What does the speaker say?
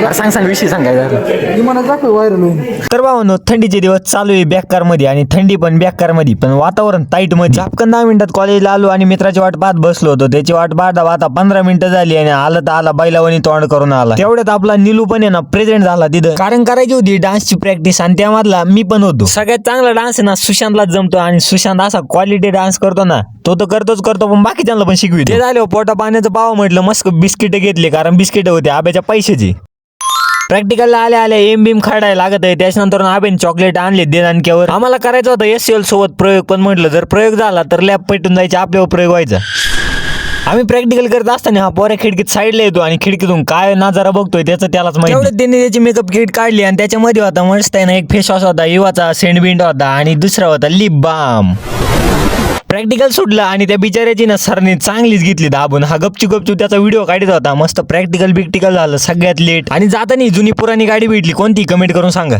सांग विषय सांगायचा. विमानात दाखव व्हायरल होईल. तर भावांनो, थंडीचे दिवस चालू आहे बेकार मध्ये आणि थंडी पण बेकार मध्ये, पण वातावरण टाईट मध्ये. झापकन 10 मिनिटात कॉलेजला आलो आणि मित्राची वाट पाहत बसलो होतो. त्याची वाट पाहता 15 मिनिटं झाली आणि आला तर आला बैलावणी तोंड करून आला. तेवढ्यात आपला निलू पण आहे ना प्रेझेंट झाला तिथं, कारण करायची होती डान्सची प्रॅक्टिस आणि त्यामधला मी पण होतो. सगळ्यात चांगला डान्स आहे ना सुशांतला जमतो आणि सुशांत असा क्वालिटी डान्स करतो ना, तो तर करतो पण बाकीच्यांना पण शिकवी. ते झाले पोटा पाण्याचं पाव म्हटलं मस्त बिस्किट घेतले, कारण बिस्किट होते आब्याच्या पैशाची. प्रॅक्टिकलला आल्या एम बीम काढायला लागत आहे. त्याच्यानंतर आबेन चॉकलेट आणले देणक्यावर. आम्हाला करायचं होतं SCL सोबत प्रयोग, पण म्हटलं जर प्रयोग झाला तर लॅब पेटून जायचे, आपल्यावर प्रयोग व्हायचा. आम्ही प्रॅक्टिकल करत असताना हा पोऱ्या खिडकीत साईडला येतो आणि खिडकीतून काय नजारा बघतोय त्याचं त्यालाच माहिती. तेवढं त्यांनी त्याची मेकअप किट काढली आणि त्याच्यामध्ये होता मस्त आहे ना एक फेस वॉश होता, युवाचा सेंडबिंड होता आणि दुसरा होता लिप बाम. प्रॅक्टिकल सुटलं आणि त्या बिचाऱ्याची ना सरने चांगलीच घेतली दाबून. हा गपचू त्याचा व्हिडिओ काढत होता. मस्त प्रॅक्टिकल बिक्टिकल झालं, सगळ्यात लेट. आणि जाताना जुनी पुराणी गाडी भेटली. कोणती कमेंट करून सांगा.